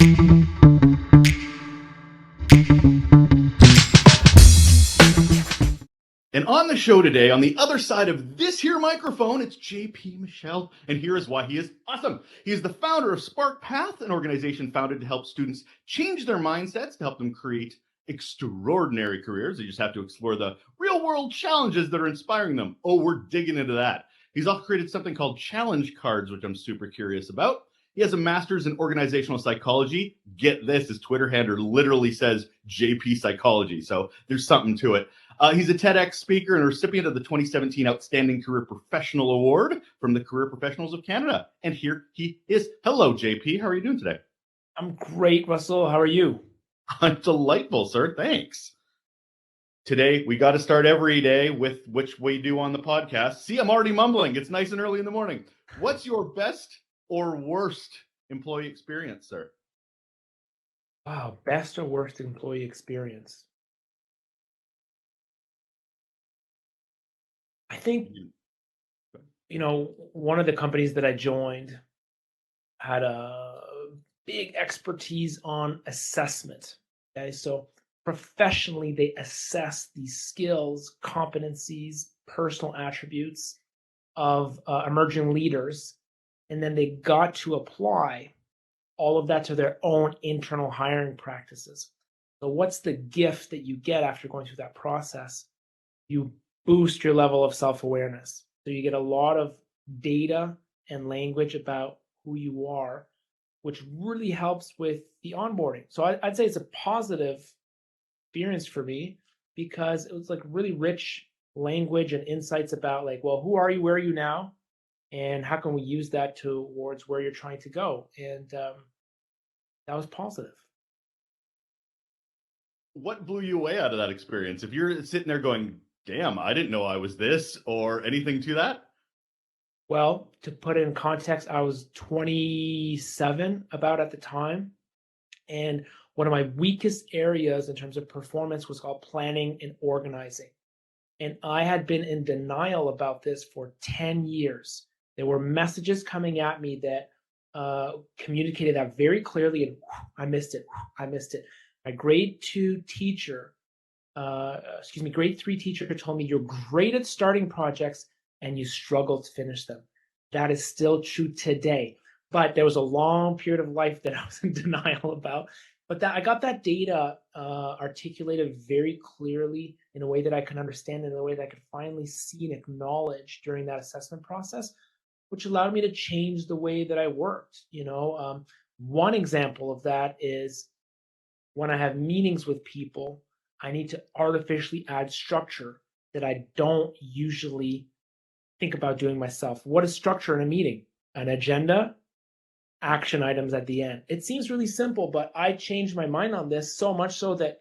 And on the show today, on the other side of this here microphone, it's JP Michel, and here is why he is awesome. He is the founder of SparkPath, an organization founded to help students change their mindsets to help them create extraordinary careers. They just have to explore the real world challenges that are inspiring them. Oh, we're digging into that. He's also created something called challenge cards, which I'm super curious about. He has a master's in organizational psychology. Get this, his Twitter handle literally says JP Psychology, so there's something to it. He's a TEDx speaker and a recipient of the 2017 Outstanding Career Professional Award from the Career Professionals of Canada. And here he is. Hello, JP. How are you doing today? I'm great, Russell. How are you? I'm delightful, sir. Thanks. Today, we got to start every day with which we do on the podcast. See, I'm already mumbling. It's nice and early in the morning. What's your best or worst employee experience, sir? Wow, best or worst employee experience? I think, one of the companies that I joined had a big expertise on assessment. Okay, so professionally, they assess the skills, competencies, personal attributes of emerging leaders, and then they got to apply all of that to their own internal hiring practices. So what's the gift that you get after going through that process? You boost your level of self-awareness. So you get a lot of data and language about who you are, which really helps with the onboarding. So I'd say it's a positive experience for me because it was like really rich language and insights about like, well, who are you? Where are you now? And how can we use that towards where you're trying to go? And that was positive. What blew you away out of that experience? If you're sitting there going, damn, I didn't know I was this, or anything to that? Well, to put it in context, I was 27 about at the time. And one of my weakest areas in terms of performance was called planning and organizing. And I had been in denial about this for 10 years. There were messages coming at me that communicated that very clearly, and I missed it. My grade 3 teacher told me, you're great at starting projects and you struggle to finish them. That is still true today. But there was a long period of life that I was in denial about. But I got that data articulated very clearly in a way that I could understand, in a way that I could finally see and acknowledge during that assessment process, which allowed me to change the way that I worked. One example of that is when I have meetings with people, I need to artificially add structure that I don't usually think about doing myself. What is structure in a meeting? An agenda, action items at the end. It seems really simple, but I changed my mind on this so much so that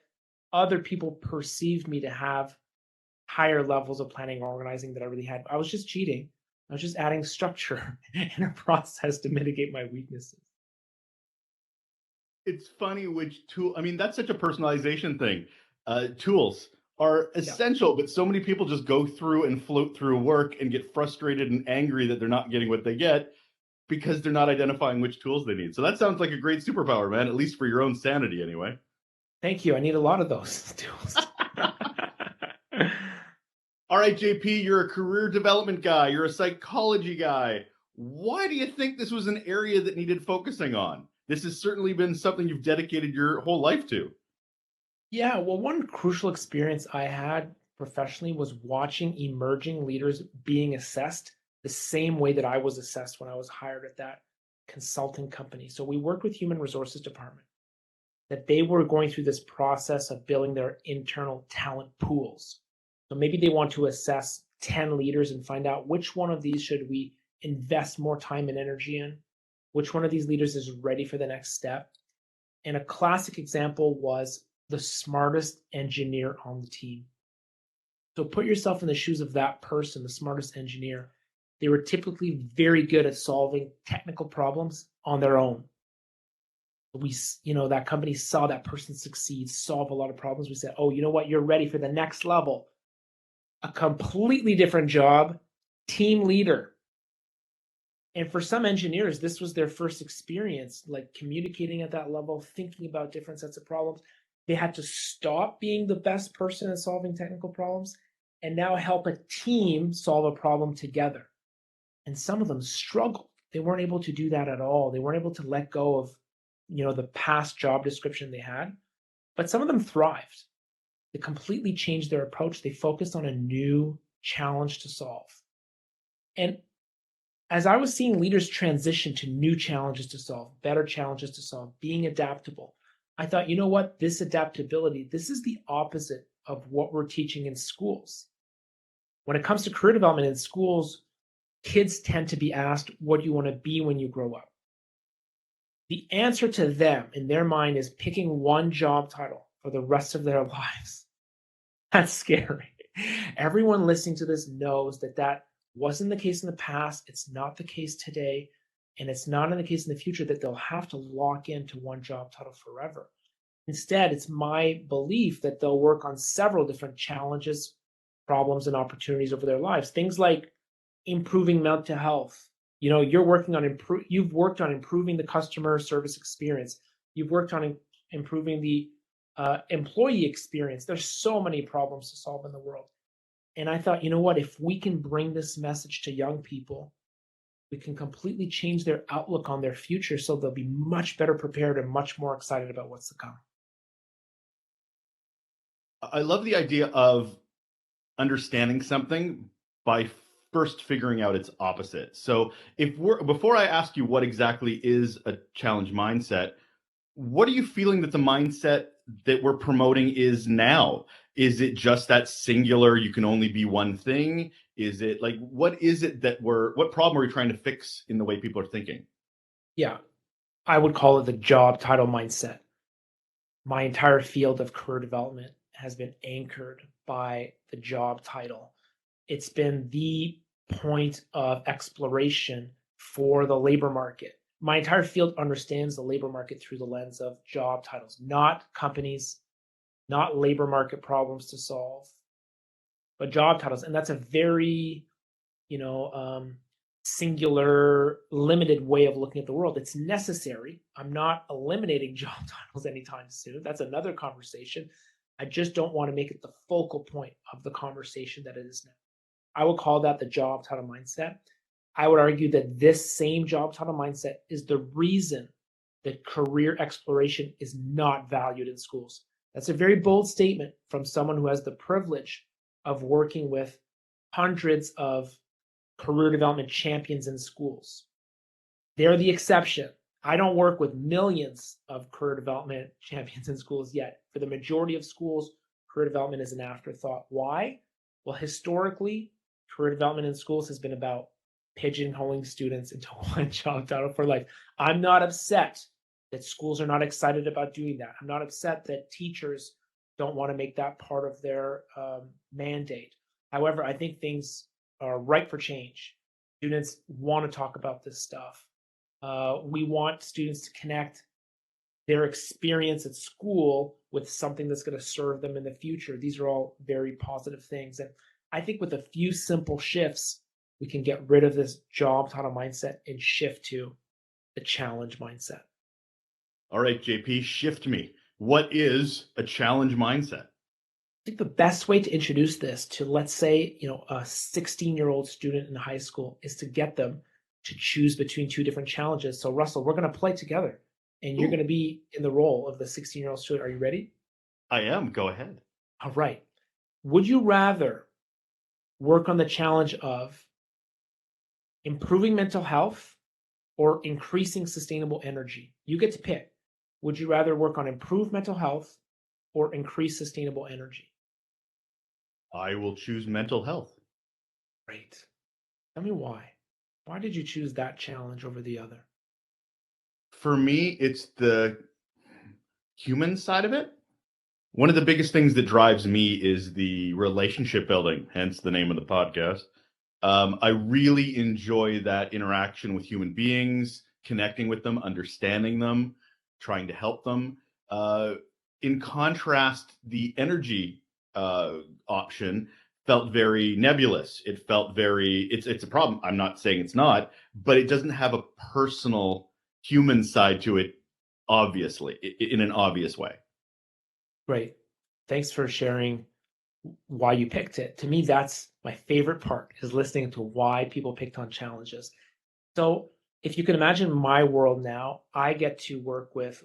other people perceived me to have higher levels of planning or organizing that I really had. I was just cheating. I was just adding structure in a process to mitigate my weaknesses. It's funny which tool, that's such a personalization thing. Tools are essential, but so many people just go through and float through work and get frustrated and angry that they're not getting what they get because they're not identifying which tools they need. So that sounds like a great superpower, man, at least for your own sanity anyway. Thank you. I need a lot of those tools. All right, JP, you're a career development guy. You're a psychology guy. Why do you think this was an area that needed focusing on? This has certainly been something you've dedicated your whole life to. Yeah, well, one crucial experience I had professionally was watching emerging leaders being assessed the same way that I was assessed when I was hired at that consulting company. So we worked with human resources department, that they were going through this process of building their internal talent pools. So maybe they want to assess 10 leaders and find out which one of these should we invest more time and energy in, which one of these leaders is ready for the next step. And a classic example was the smartest engineer on the team. So put yourself in the shoes of that person, the smartest engineer. They were typically very good at solving technical problems on their own. That company saw that person succeed, solve a lot of problems. We said, oh, you know what? You're ready for the next level. A completely different job, team leader. And for some engineers, this was their first experience, like communicating at that level, thinking about different sets of problems. They had to stop being the best person at solving technical problems and now help a team solve a problem together. And some of them struggled. They weren't able to do that at all. They weren't able to let go of, the past job description they had. But some of them thrived. They completely changed their approach. They focused on a new challenge to solve. And as I was seeing leaders transition to new challenges to solve, better challenges to solve, being adaptable, I thought, you know what? This adaptability, this is the opposite of what we're teaching in schools. When it comes to career development in schools, kids tend to be asked, what do you want to be when you grow up? The answer to them in their mind is picking one job title for the rest of their lives. That's scary. Everyone listening to this knows that wasn't the case in the past. It's not the case today. And it's not in the case in the future that they'll have to lock into one job title forever. Instead, it's my belief that they'll work on several different challenges, problems, and opportunities over their lives. Things like improving mental health. You've worked on improving the customer service experience. You've worked on improving the employee experience. There's so many problems to solve in the world. And I thought, you know what, if we can bring this message to young people, we can completely change their outlook on their future so they'll be much better prepared and much more excited about what's to come. I love the idea of understanding something by first figuring out its opposite. So before I ask you what exactly is a challenge mindset, what are you feeling that the mindset that we're promoting is now? Is it just that singular, you can only be one thing? Is it like, what is it what problem are we trying to fix in the way people are thinking? Yeah, I would call it the job title mindset. My entire field of career development has been anchored by the job title. It's been the point of exploration for the labor market. My entire field understands the labor market through the lens of job titles, not companies, not labor market problems to solve, but job titles. And that's a very, singular, limited way of looking at the world. It's necessary. I'm not eliminating job titles anytime soon. That's another conversation. I just don't want to make it the focal point of the conversation that it is now. I would call that the job title mindset. I would argue that this same job title mindset is the reason that career exploration is not valued in schools. That's a very bold statement from someone who has the privilege of working with hundreds of career development champions in schools. They're the exception. I don't work with millions of career development champions in schools yet. For the majority of schools, career development is an afterthought. Why? Well, historically, career development in schools has been about pigeonholing students into one job title for life. I'm not upset that schools are not excited about doing that. I'm not upset that teachers don't want to make that part of their mandate. However, I think things are ripe for change. Students want to talk about this stuff. We want students to connect their experience at school with something that's going to serve them in the future. These are all very positive things. And I think with a few simple shifts, we can get rid of this job title mindset and shift to the challenge mindset. All right, JP, shift me. What is a challenge mindset? I think the best way to introduce this to, let's say, a 16-year-old student in high school is to get them to choose between two different challenges. So Russell, we're going to play together and you're going to be in the role of the 16-year-old student. Are you ready? I am. Go ahead. All right. Would you rather work on the challenge of improving mental health or increasing sustainable energy? You get to pick. Would you rather work on improved mental health or increase sustainable energy? I will choose mental health. Great. Tell me why. Why did you choose that challenge over the other? For me, it's the human side of it. One of the biggest things that drives me is the relationship building, hence the name of the podcast. I really enjoy that interaction with human beings, connecting with them, understanding them, trying to help them. In contrast, the energy option felt very nebulous. It felt very, it's a problem. I'm not saying it's not, but it doesn't have a personal human side to it, obviously, in an obvious way. Great. Thanks for sharing why you picked it. To me, that's my favorite part, is listening to why people picked on challenges. So if you can imagine my world now, I get to work with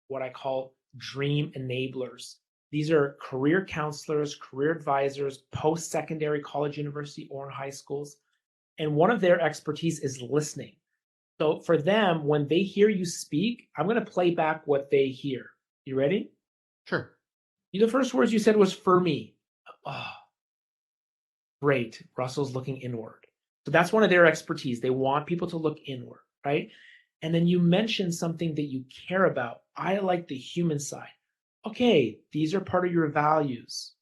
what I call dream enablers. These are career counselors, career advisors, post-secondary, college, university, or high schools. And one of their expertise is listening. So for them, when they hear you speak, I'm going to play back what they hear. You ready? Sure. The first words you said was "for me." Oh, great. Russell's looking inward. So that's one of their expertise. They want people to look inward, right? And then you mentioned something that you care about. I like the human side. Okay, these are part of your values.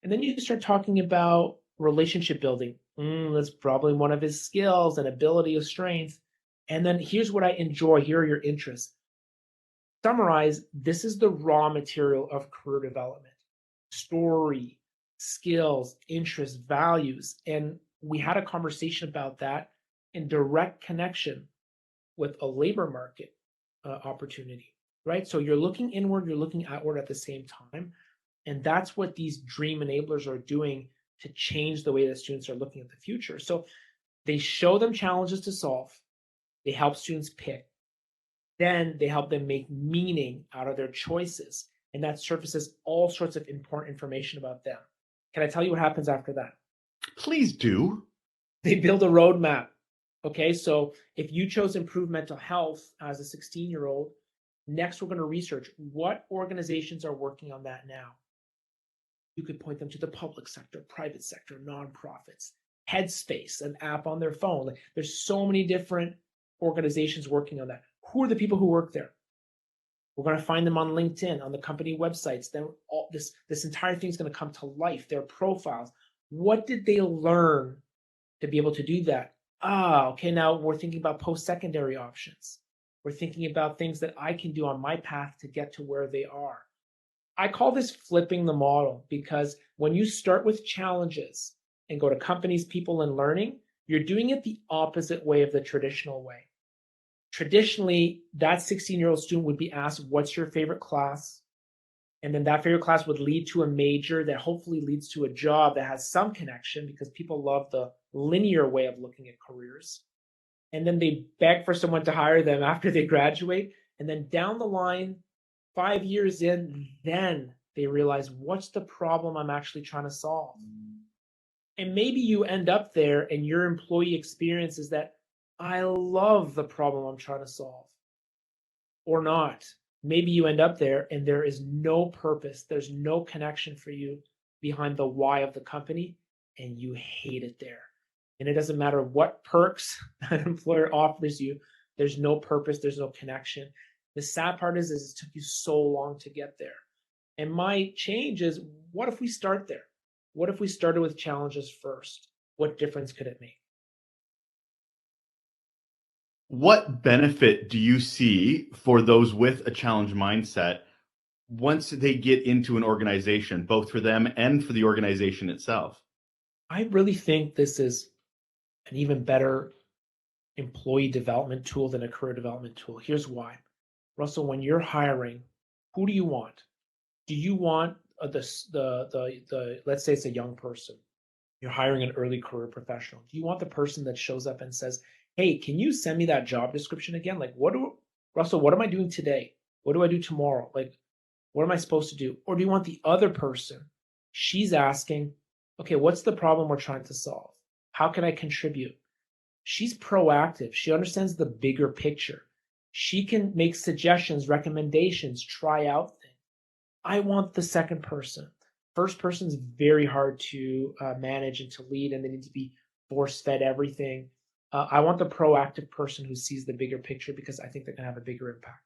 And then you start talking about relationship building. That's probably one of his skills and ability of strength. And then here's what I enjoy. Here are your interests. Summarize, this is the raw material of career development. Story, skills, interests, values. And we had a conversation about that in direct connection with a labor market opportunity, right? So you're looking inward, you're looking outward at the same time. And that's what these dream enablers are doing to change the way that students are looking at the future. So they show them challenges to solve. They help students pick. Then they help them make meaning out of their choices. And that surfaces all sorts of important information about them. Can I tell you what happens after that? Please do. They build a roadmap. Okay, so if you chose improved mental health as a 16-year-old, next we're going to research what organizations are working on that now. You could point them to the public sector, private sector, nonprofits, Headspace, an app on their phone. Like, there's so many different organizations working on that. Who are the people who work there? We're going to find them on LinkedIn, on the company websites. Then all this entire thing is going to come to life, their profiles. What did they learn to be able to do that? Okay, now we're thinking about post-secondary options. We're thinking about things that I can do on my path to get to where they are. I call this flipping the model, because when you start with challenges and go to companies, people, and learning, you're doing it the opposite way of the traditional way. Traditionally, that 16-year-old student would be asked, what's your favorite class? And then that favorite class would lead to a major that hopefully leads to a job that has some connection, because people love the linear way of looking at careers. And then they beg for someone to hire them after they graduate. And then down the line, 5 years in, then they realize, what's the problem I'm actually trying to solve? And maybe you end up there and your employee experience is that, I love the problem I'm trying to solve. Or not. Maybe you end up there and there is no purpose, there's no connection for you behind the why of the company, and you hate it there. And it doesn't matter what perks an employer offers you, there's no purpose, there's no connection. The sad part is it took you so long to get there. And my change is, what if we start there? What if we started with challenges first? What difference could it make? What benefit do you see for those with a challenge mindset once they get into an organization, both for them and for the organization itself? I really think this is an even better employee development tool than a career development tool. Here's why. Russell, when you're hiring, who do you want? Do you want the let's say it's a young person. You're hiring an early career professional. Do you want the person that shows up and says, hey, can you send me that job description again? Like, Russell, what am I doing today? What do I do tomorrow? Like, what am I supposed to do? Or do you want the other person? She's asking, okay, what's the problem we're trying to solve? How can I contribute? She's proactive. She understands the bigger picture. She can make suggestions, recommendations, try out things. I want the second person. First person is very hard to manage and to lead, and they need to be force-fed everything. I want the proactive person who sees the bigger picture, because I think they're going to have a bigger impact.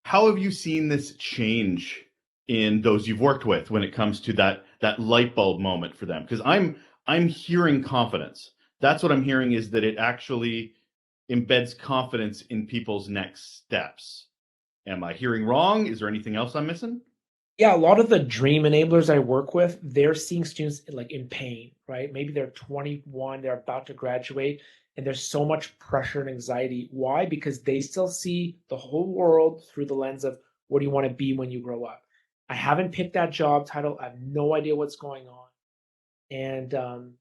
How have you seen this change in those you've worked with when it comes to that light bulb moment for them? Because I'm hearing confidence. That's what I'm hearing, is that it actually embeds confidence in people's next steps. Am I hearing wrong? Is there anything else I'm missing? Yeah, a lot of the dream enablers I work with, they're seeing students like in pain, right? Maybe they're 21, they're about to graduate, and there's so much pressure and anxiety. Why? Because they still see the whole world through the lens of what do you want to be when you grow up? I haven't picked that job title. I have no idea what's going on. And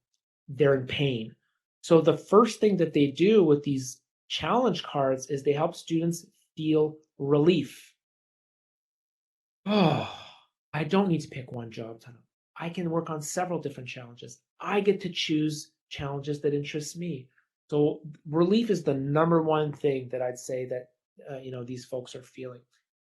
they're in pain. So the first thing that they do with these challenge cards is they help students feel relief. Oh, I don't need to pick one job title. I can work on several different challenges. I get to choose challenges that interest me. So relief is the number one thing that I'd say that these folks are feeling.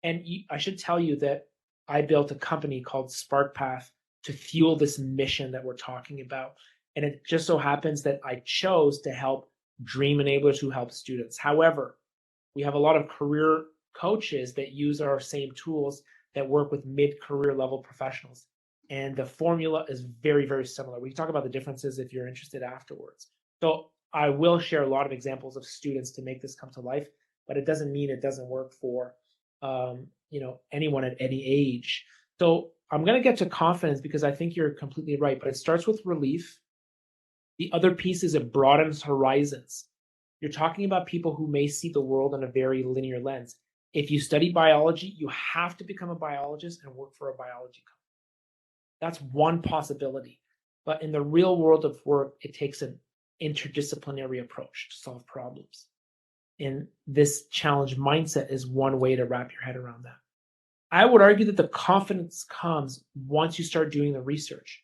And I should tell you that I built a company called SparkPath to fuel this mission that we're talking about. And it just so happens that I chose to help dream enablers who help students. However, we have a lot of career coaches that use our same tools that work with mid-career level professionals. And the formula is very, very similar. We can talk about the differences if you're interested afterwards. So I will share a lot of examples of students to make this come to life, but it doesn't mean it doesn't work for anyone at any age. So I'm going to get to confidence because I think you're completely right, but it starts with relief. The other piece is it broadens horizons. You're talking about people who may see the world in a very linear lens. If you study biology, you have to become a biologist and work for a biology company. That's one possibility. But in the real world of work, it takes an interdisciplinary approach to solve problems. And this challenge mindset is one way to wrap your head around that. I would argue that the confidence comes once you start doing the research.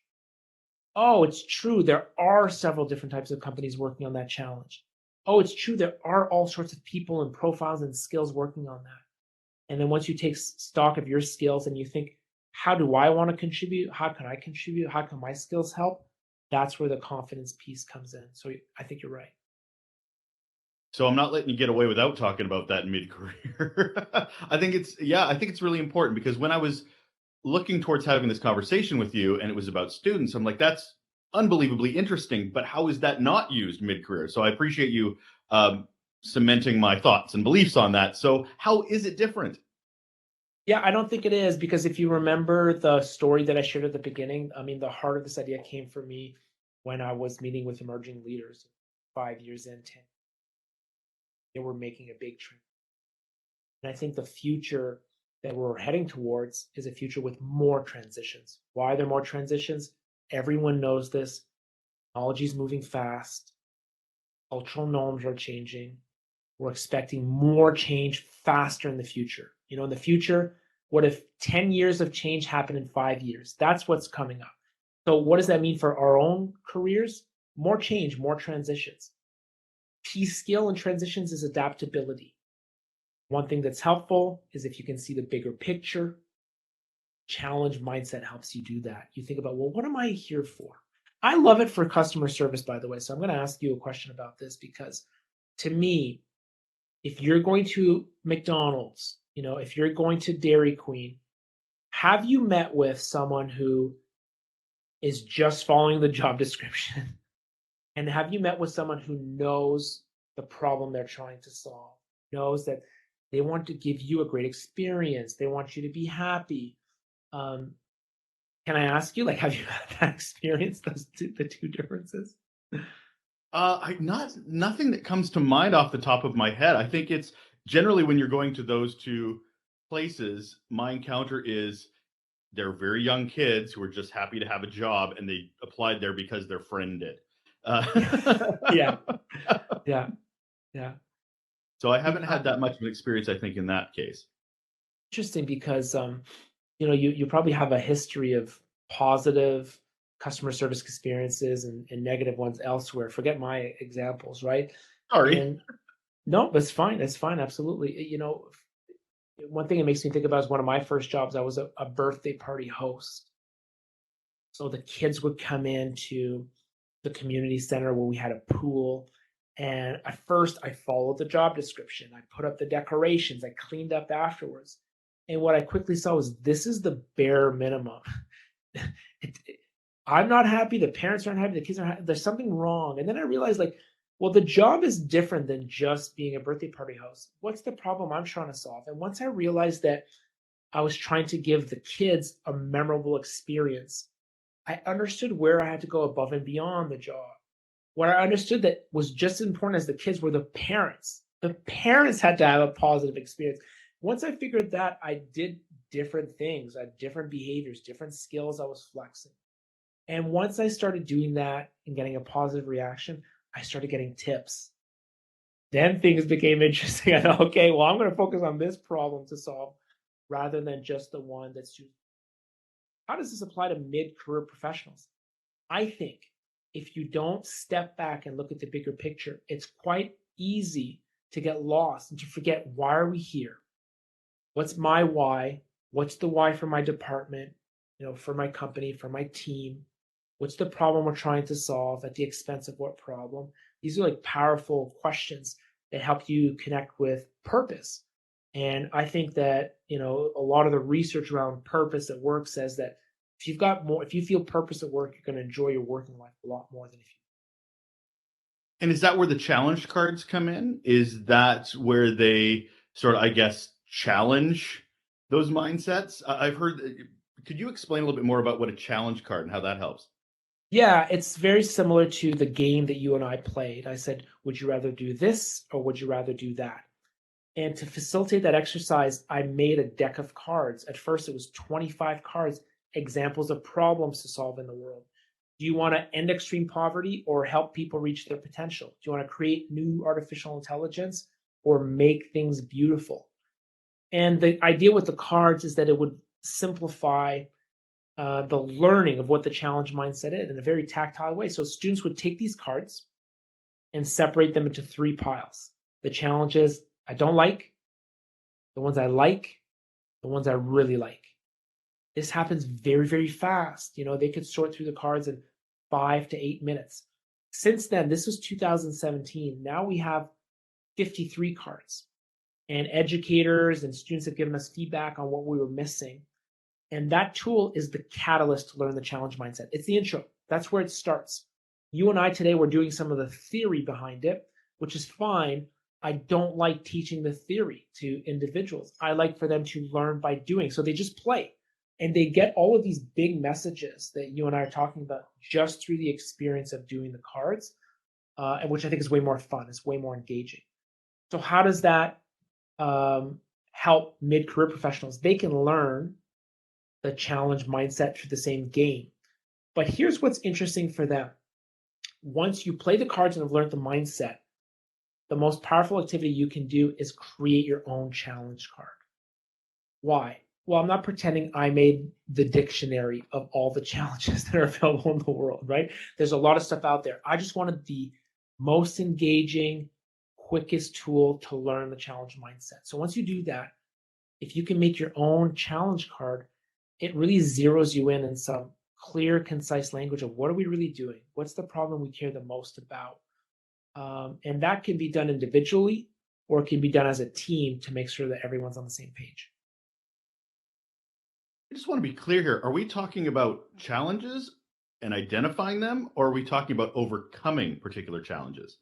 Oh, it's true. There are several different types of companies working on that challenge. Oh, it's true. There are all sorts of people and profiles and skills working on that. And then once you take stock of your skills and you think, how do I want to contribute? How can I contribute? How can my skills help? That's where the confidence piece comes in. So I think you're right. So I'm not letting you get away without talking about that mid-career. I think it's really important because when I was looking towards having this conversation with you and it was about students, I'm like, that's unbelievably interesting, but how is that not used mid-career? So I appreciate you cementing my thoughts and beliefs on that. So how is it different? Yeah, I don't think it is because if you remember the story that I shared at the beginning, I mean, the heart of this idea came for me when I was meeting with emerging leaders 5 years in, 10. They were making a big trend. And I think the future that we're heading towards is a future with more transitions. Why are there more transitions? Everyone knows this. Technology is moving fast. Cultural norms are changing. We're expecting more change faster in the future. In the future, what if 10 years of change happen in 5 years? That's what's coming up. So what does that mean for our own careers? More change, more transitions. Key skill in transitions is adaptability. One thing that's helpful is if you can see the bigger picture. Challenge mindset helps you do that. You think about, well, what am I here for? I love it for customer service, by the way. So I'm going to ask you a question about this because to me, if you're going to McDonald's, if you're going to Dairy Queen, have you met with someone who is just following the job description? And have you met with someone who knows the problem they're trying to solve, knows that they want to give you a great experience, they want you to be happy? Um, can I ask you, like, have you had that experience, the two differences? Nothing that comes to mind off the top of my head. I think it's generally when you're going to those two places, my encounter is they're very young kids who are just happy to have a job and they applied there because their friend did. Yeah, yeah, yeah. So I haven't had that much of an experience, I think, in that case. Interesting because you probably have a history of positive customer service experiences and negative ones elsewhere. Forget my examples, right? Sorry. And no, that's fine. That's fine. Absolutely. One thing it makes me think about is one of my first jobs. I was a birthday party host. So the kids would come into the community center where we had a pool. And at first, I followed the job description. I put up the decorations. I cleaned up afterwards. And what I quickly saw was this is the bare minimum. I'm not happy. The parents aren't happy. The kids aren't happy. There's something wrong. And then I realized, like, well, the job is different than just being a birthday party host. What's the problem I'm trying to solve? And once I realized that I was trying to give the kids a memorable experience. I understood where I had to go above and beyond the job. What I understood that was just as important as the kids were the parents. The parents had to have a positive experience. Once I figured that, I did different things. I had different behaviors, different skills I was flexing. And once I started doing that and getting a positive reaction, I started getting tips. Then things became interesting. I thought, okay, well, I'm going to focus on this problem to solve rather than just the one that's too. How does this apply to mid-career professionals? I think if you don't step back and look at the bigger picture, it's quite easy to get lost and to forget, why are we here? What's my why? What's the why for my department, for my company, for my team? What's the problem we're trying to solve at the expense of what problem? These are like powerful questions that help you connect with purpose. And I think that, a lot of the research around purpose at work says that if you feel purpose at work, you're going to enjoy your working life a lot more than if you. And is that where the challenge cards come in? Is that where they sort of, I guess, challenge those mindsets? I've heard. Could you explain a little bit more about what a challenge card and how that helps? Yeah, it's very similar to the game that you and I played. I said, would you rather do this or would you rather do that? And to facilitate that exercise, I made a deck of cards. At first, it was 25 cards, examples of problems to solve in the world. Do you want to end extreme poverty or help people reach their potential? Do you want to create new artificial intelligence or make things beautiful? And the idea with the cards is that it would simplify the learning of what the challenge mindset is in a very tactile way. So students would take these cards and separate them into 3 piles. The challenges I don't like, the ones I like, the ones I really like. This happens very, very fast. They could sort through the cards in 5 to 8 minutes. Since then, this was 2017. Now we have 53 cards. And educators and students have given us feedback on what we were missing. And that tool is the catalyst to learn the challenge mindset. It's the intro. That's where it starts. You and I today were doing some of the theory behind it, which is fine. I don't like teaching the theory to individuals. I like for them to learn by doing. So they just play and they get all of these big messages that you and I are talking about just through the experience of doing the cards, and which I think is way more fun. It's way more engaging. So how does that help mid-career professionals? They can learn the challenge mindset through the same game. But here's what's interesting for them. Once you play the cards and have learned the mindset, the most powerful activity you can do is create your own challenge card. Why? Well, I'm not pretending I made the dictionary of all the challenges that are available in the world, right? There's a lot of stuff out there. I just wanted the most engaging, quickest tool to learn the challenge mindset. So once you do that, if you can make your own challenge card, it really zeroes you in some clear, concise language of what are we really doing? What's the problem we care the most about? And that can be done individually or it can be done as a team to make sure that everyone's on the same page. I just want to be clear here. Are we talking about challenges and identifying them, or are we talking about overcoming particular challenges?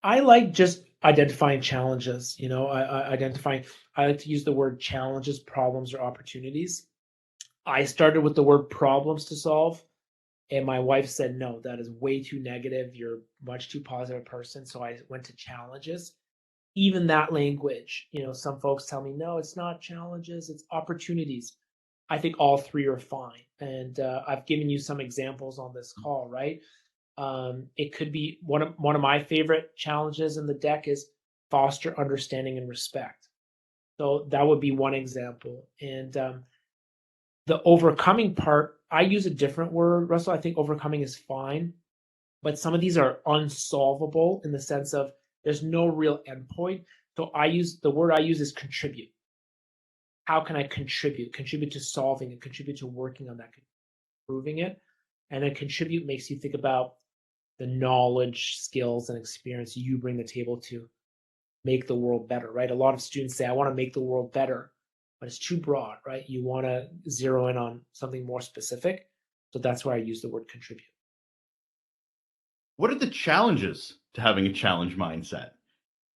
I like just identifying challenges, identifying, I like to use the word challenges, problems, or opportunities. I started with the word problems to solve. And my wife said, no, that is way too negative. You're a much too positive person. So I went to challenges. Even that language, some folks tell me, no, it's not challenges, it's opportunities. I think all 3 are fine. And I've given you some examples on this call, right? It could be one of my favorite challenges in the deck is foster understanding and respect. So that would be one example. And the overcoming part, I use a different word, Russell. I think overcoming is fine, but some of these are unsolvable in the sense of there's no real endpoint. So the word I use is contribute. How can I contribute? Contribute to solving it, contribute to working on that, improving it. And then contribute makes you think about the knowledge, skills, and experience you bring the table to make the world better, right? A lot of students say, I want to make the world better, but it's too broad, right? You want to zero in on something more specific. So that's why I use the word contribute. What are the challenges to having a challenge mindset?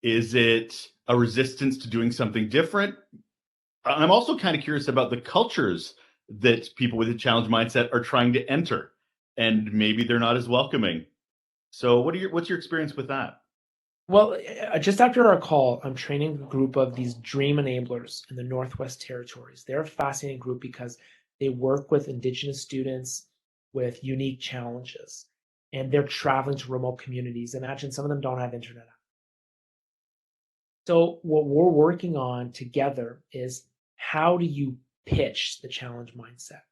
Is it a resistance to doing something different? I'm also kind of curious about the cultures that people with a challenge mindset are trying to enter, and maybe they're not as welcoming. So, what's your experience with that? Well, just after our call, I'm training a group of these dream enablers in the Northwest Territories. They're a fascinating group because they work with Indigenous students with unique challenges, and they're traveling to remote communities. Imagine some of them don't have internet. So what we're working on together is, how do you pitch the challenge mindset?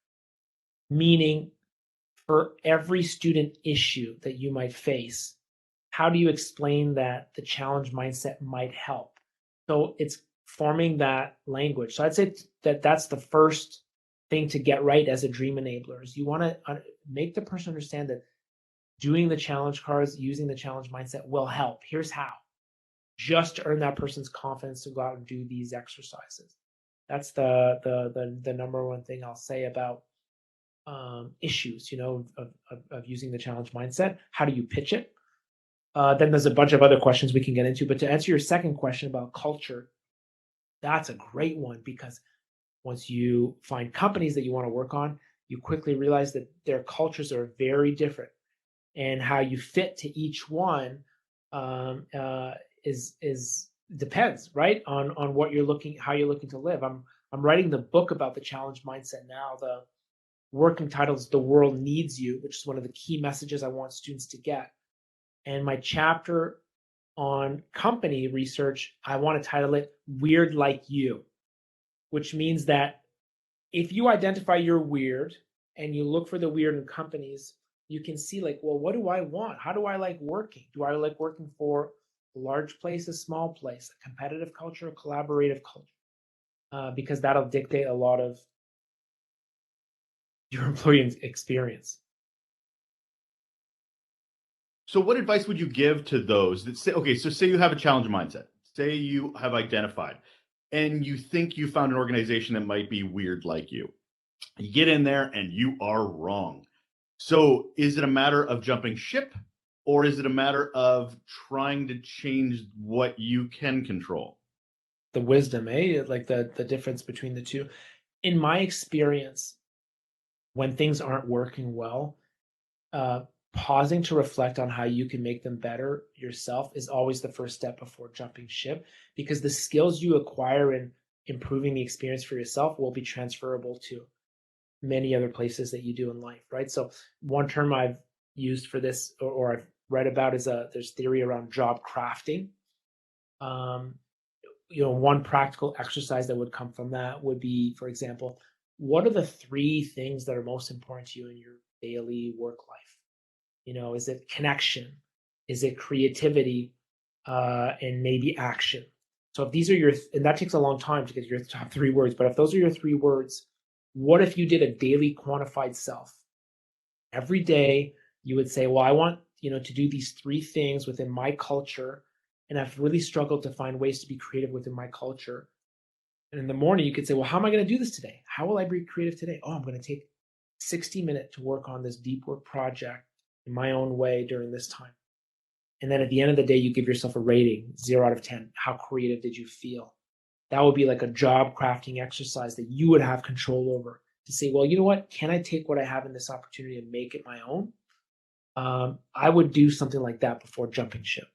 Meaning, for every student issue that you might face, how do you explain that the challenge mindset might help? So it's forming that language. So I'd say that that's the first thing to get right as a dream enabler, is you want to make the person understand that doing the challenge cards, using the challenge mindset will help. Here's how. Just to earn that person's confidence to go out and do these exercises. That's the number one thing I'll say about issues, of using the challenge mindset. How do you pitch it? Then there's a bunch of other questions we can get into. But to answer your second question about culture, that's a great one, because once you find companies that you want to work on, you quickly realize that their cultures are very different, and how you fit to each one um, uh, is depends, right, on what you're looking, how you're looking to live. I'm writing the book about the challenge mindset now. The working title is "The World Needs You," which is one of the key messages I want students to get. And my chapter on company research, I want to title it "Weird Like You," which means that if you identify you're weird and you look for the weird in companies, you can see, like, well, what do I want? How do I like working? Do I like working for a large place, a small place, a competitive culture, a collaborative culture? Because that'll dictate a lot of your employee experience. So, what advice would you give to those that say, okay, so say you have a challenge mindset, say you have identified, and you think you found an organization that might be weird like you. You get in there and you are wrong. So, is it a matter of jumping ship, or is it a matter of trying to change what you can control? The wisdom, like the difference between the two. In my experience, when things aren't working well, uh, pausing to reflect on how you can make them better yourself is always the first step before jumping ship, because the skills you acquire in improving the experience for yourself will be transferable to many other places that you do in life, right? So one term I've used for this, or I've read about, is there's theory around job crafting. Um, one practical exercise that would come from that would be, for example, what are the three things that are most important to you in your daily work life? Is it connection? Is it creativity? And maybe action. So if these are and that takes a long time to get your top three words, but if those are your three words, what if you did a daily quantified self? Every day you would say, well, I want, to do these three things within my culture, and I've really struggled to find ways to be creative within my culture. And in the morning, you could say, well, how am I going to do this today? How will I be creative today? Oh, I'm going to take 60 minutes to work on this deep work project in my own way during this time. And then at the end of the day, you give yourself a rating, 0 out of 10. How creative did you feel? That would be like a job crafting exercise that you would have control over, to say, well, you know what? Can I take what I have in this opportunity and make it my own? I would do something like that before jumping ship.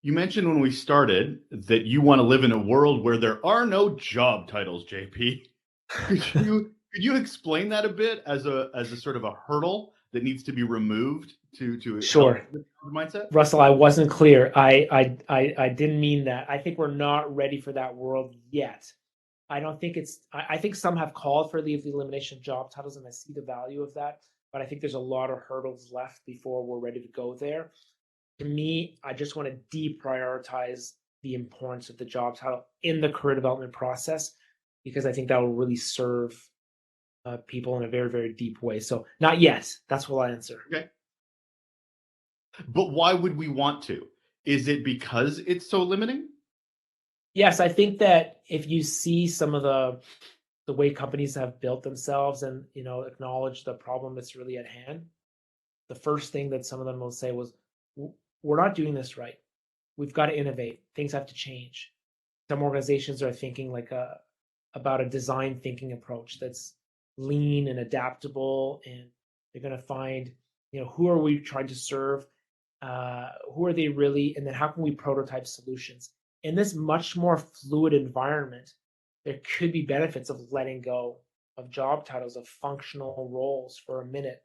You mentioned when we started that you want to live in a world where there are no job titles, JP. Could you explain that a bit as a sort of a hurdle that needs to be removed to help Sure. the mindset? Russell, I wasn't clear. I didn't mean that. I think we're not ready for that world yet. I don't think I think some have called for the elimination of job titles, and I see the value of that. But I think there's a lot of hurdles left before we're ready to go there. To me, I just want to deprioritize the importance of the job title in the career development process, because I think that will really serve people in a very, very deep way. So not yet. That's what I'll answer. Okay. But why would we want to? Is it because it's so limiting? Yes, I think that if you see some of the way companies have built themselves, and acknowledge the problem that's really at hand, the first thing that some of them will say was, we're not doing this right. We've got to innovate. Things have to change. some organizations are thinking like about a design thinking approach that's lean and adaptable, and they're going to find, who are we trying to serve, who are they really, and then how can we prototype solutions in this much more fluid environment. There could be benefits of letting go of job titles, of functional roles for a minute,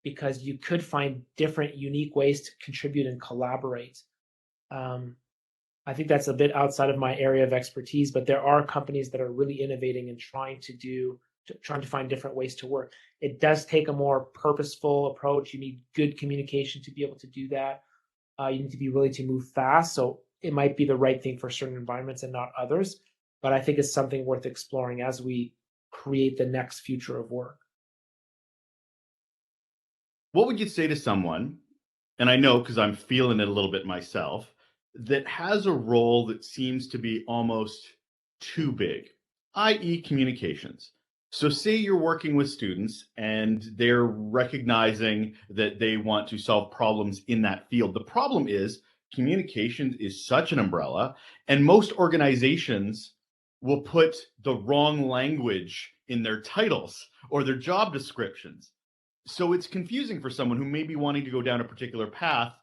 because you could find different unique ways to contribute and collaborate. um, I think that's a bit outside of my area of expertise, but there are companies that are really innovating and trying to find different ways to work. It does take a more purposeful approach. You need good communication to be able to do that. You need to be willing to move fast. So it might be the right thing for certain environments and not others. But I think it's something worth exploring as we create the next future of work. What would you say to someone, and I know because I'm feeling it a little bit myself, that has a role that seems to be almost too big, i.e., communications? So, say you're working with students and they're recognizing that they want to solve problems in that field. The problem is communications is such an umbrella, and most organizations will put the wrong language in their titles or their job descriptions. So it's confusing for someone who may be wanting to go down a particular path,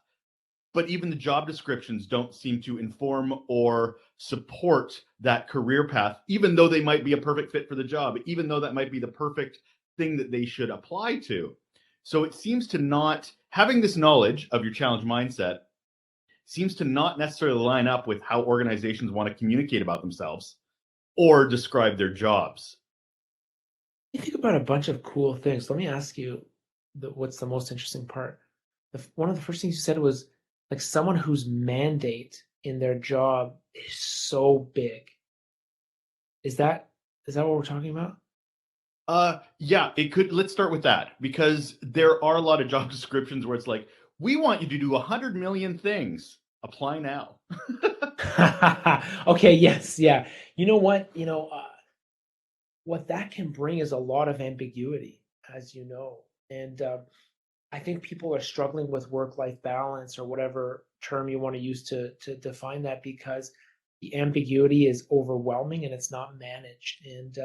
but even the job descriptions don't seem to inform or support that career path, even though they might be a perfect fit for the job, even though that might be the perfect thing that they should apply to. So it seems to not, having this knowledge of your challenge mindset seems to not necessarily line up with how organizations want to communicate about themselves or describe their jobs. You think about a bunch of cool things. Let me ask you, what's the most interesting part? One of the first things you said was like someone whose mandate in their job is so big. Is that what we're talking about? Yeah, it could. Let's start with that because there are a lot of job descriptions where it's like, we want you to do 100 million things. Apply now. Okay, yes, yeah. You know what? What that can bring is a lot of ambiguity, as you know. And I think people are struggling with work-life balance or whatever term you want to use to define that, because the ambiguity is overwhelming and it's not managed. And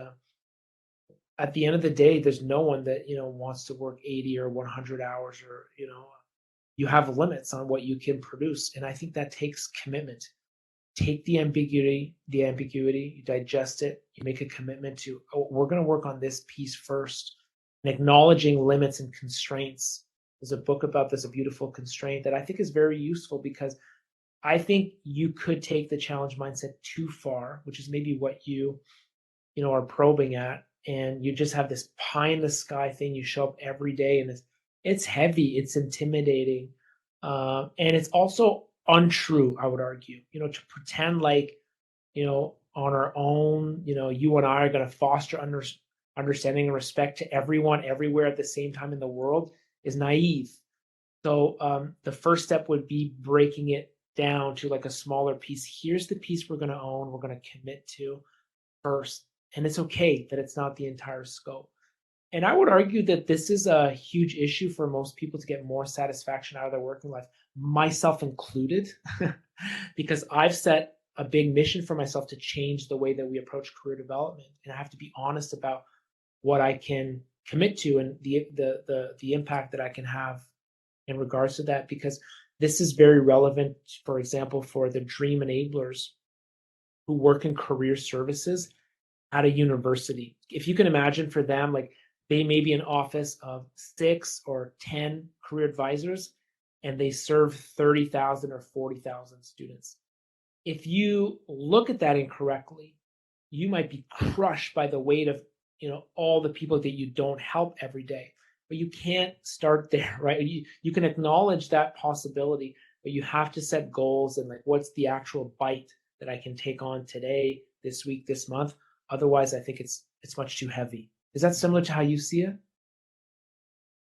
at the end of the day, there's no one that wants to work 80 or 100 hours, or you have limits on what you can produce. And I think that takes commitment. Take the ambiguity, you digest it, you make a commitment to, oh, we're going to work on this piece first, and acknowledging limits and constraints. There's a book about this, A Beautiful Constraint, that I think is very useful, because I think you could take the challenge mindset too far, which is maybe what are probing at, and you just have this pie in the sky thing. You show up every day, and it's heavy, it's intimidating, and it's also untrue, I would argue. To pretend like, on our own, you and I are going to foster understanding and respect to everyone everywhere at the same time in the world is naive. So the first step would be breaking it down to like a smaller piece. Here's the piece we're going to own, we're going to commit to first. And it's okay that it's not the entire scope. And I would argue that this is a huge issue for most people to get more satisfaction out of their working life, myself included, because I've set a big mission for myself to change the way that we approach career development. And I have to be honest about what I can commit to and the impact that I can have in regards to that, because this is very relevant, for example, for the dream enablers who work in career services at a university. If you can imagine, for them, like, they may be an office of 6 or 10 career advisors, and they serve 30,000 or 40,000 students. If you look at that incorrectly, you might be crushed by the weight of all the people that you don't help every day. But you can't start there, right? You can acknowledge that possibility, but you have to set goals and, like, what's the actual bite that I can take on today, this week, this month. Otherwise, I think it's much too heavy. Is that similar to how you see it?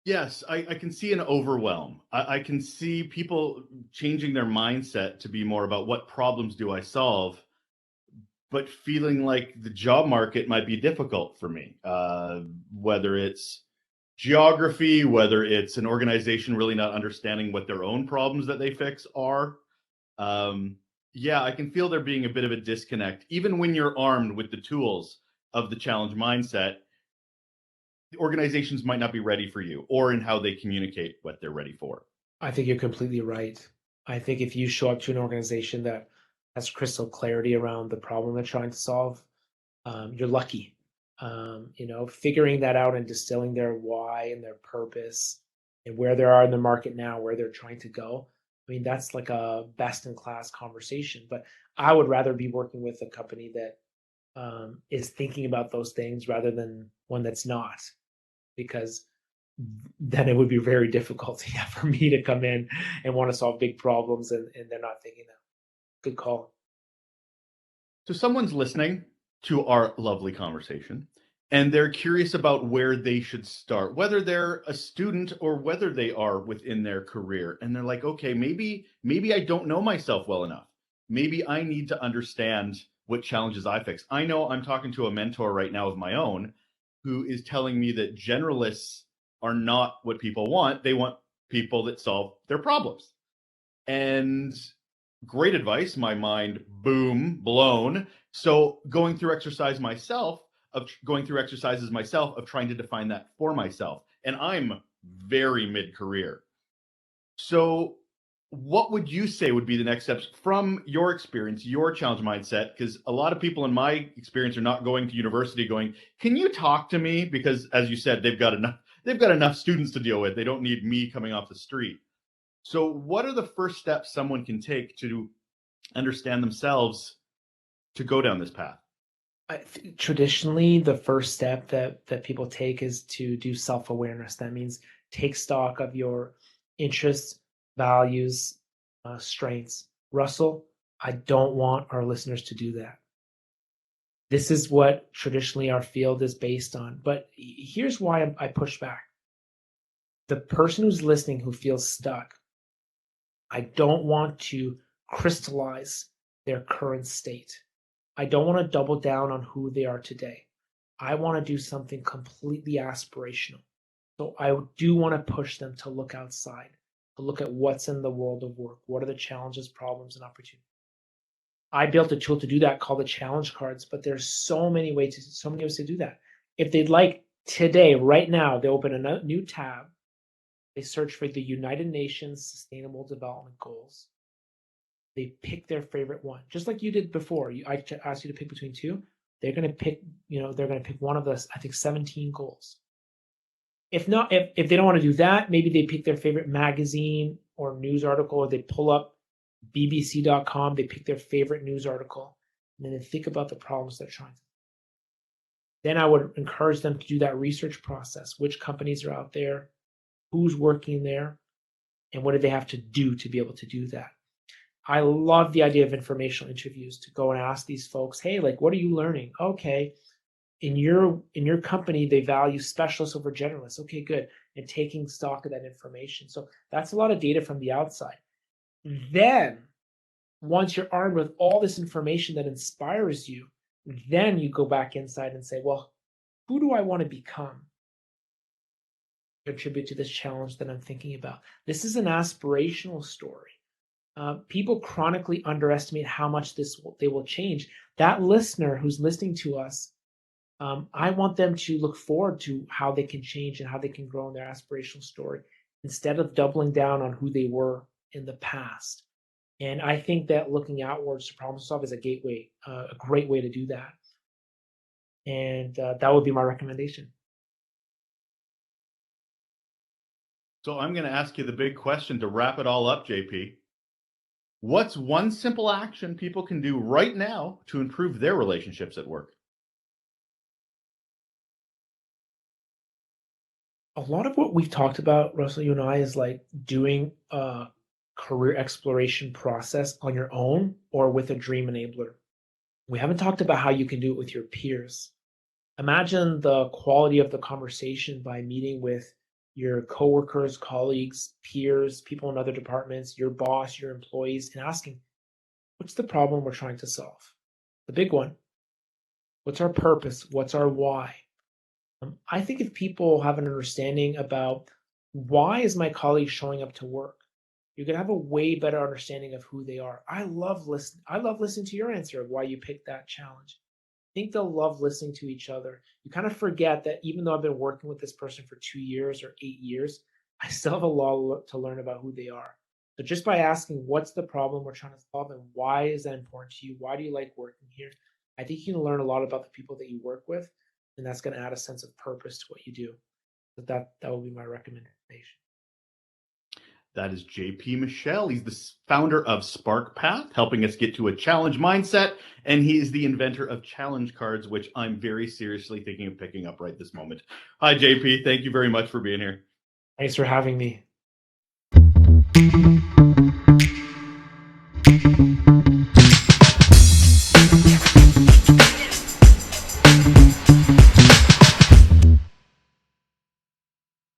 Yes, I can see an overwhelm. I can see people changing their mindset to be more about what problems do I solve, but feeling like the job market might be difficult for me, whether it's geography, whether it's an organization really not understanding what their own problems that they fix are. Um, Yeah, I can feel there being a bit of a disconnect. Even when you're armed with the tools of the challenge mindset, the organizations might not be ready for you or in how they communicate what they're ready for. I think you're completely right. I think if you show up to an organization that has crystal clarity around the problem they're trying to solve, you're lucky. Figuring that out and distilling their why and their purpose and where they are in the market now, where they're trying to go. I mean, that's like a best in class conversation. But I would rather be working with a company that is thinking about those things rather than one that's not, because then it would be very difficult for me to come in and want to solve big problems and they're not thinking that. Good call. So someone's listening to our lovely conversation and they're curious about where they should start, whether they're a student or whether they are within their career. And they're like, okay, maybe I don't know myself well enough. Maybe I need to understand what challenges I fix. I know I'm talking to a mentor right now of my own who is telling me that generalists are not what people want. They want people that solve their problems. And great advice. My mind, boom, blown. So going through exercises myself of trying to define that for myself. And I'm very mid-career. So what would you say would be the next steps from your experience, your challenge mindset? Because a lot of people in my experience are not going to university going, can you talk to me? Because as you said, they've got enough students to deal with. They don't need me coming off the street. So what are the first steps someone can take to understand themselves to go down this path? Traditionally, the first step that people take is to do self-awareness. That means take stock of your interests, values, strengths. Russell, I don't want our listeners to do that. This is what traditionally our field is based on. But here's why I push back. The person who's listening who feels stuck, I don't want to crystallize their current state. I don't want to double down on who they are today. I want to do something completely aspirational. So I do want to push them to look outside, to look at what's in the world of work. What are the challenges, problems, and opportunities? I built a tool to do that called the challenge cards, but there's so many ways to do that. If they'd like today, right now, they open a new tab. They search for the United Nations Sustainable Development Goals. They pick their favorite one, just like you did before. I asked you to pick between two. They're going to pick, one of the, I think, 17 goals. If not, if they don't want to do that, maybe they pick their favorite magazine or news article, or they pull up bbc.com, they pick their favorite news article, and then they think about the problems they're trying to. Then I would encourage them to do that research process. Which companies are out there? Who's working there? And what do they have to do to be able to do that? I love the idea of informational interviews, to go and ask these folks, hey, like, what are you learning? Okay, in your company, they value specialists over generalists. Okay, good. And taking stock of that information. So that's a lot of data from the outside. Then, once you're armed with all this information that inspires you, then you go back inside and say, well, who do I want to become? Contribute to this challenge that I'm thinking about. This is an aspirational story. People chronically underestimate how much they will change. That listener who's listening to us, I want them to look forward to how they can change and how they can grow in their aspirational story instead of doubling down on who they were in the past. And I think that looking outwards to problem solve is a gateway, a great way to do that. And that would be my recommendation. So I'm going to ask you the big question to wrap it all up, JP. What's one simple action people can do right now to improve their relationships at work? A lot of what we've talked about, Russell, you and I, is like doing a career exploration process on your own or with a dream enabler. We haven't talked about how you can do it with your peers. Imagine the quality of the conversation by meeting with your coworkers, colleagues, peers, people in other departments, your boss, your employees, and asking, what's the problem we're trying to solve? The big one. What's our purpose? What's our why? I think if people have an understanding about why is my colleague showing up to work, you're going to have a way better understanding of who they are. I love listening to your answer of why you picked that challenge. I think they'll love listening to each other. You kind of forget that even though I've been working with this person for 2 years or 8 years, I still have a lot to learn about who they are. So just by asking what's the problem we're trying to solve and why is that important to you? Why do you like working here? I think you can learn a lot about the people that you work with, and that's going to add a sense of purpose to what you do. So that will be my recommendation. That is JP Michel. He's the founder of SparkPath, helping us get to a challenge mindset. And he is the inventor of challenge cards, which I'm very seriously thinking of picking up right this moment. Hi, JP. Thank you very much for being here. Thanks for having me.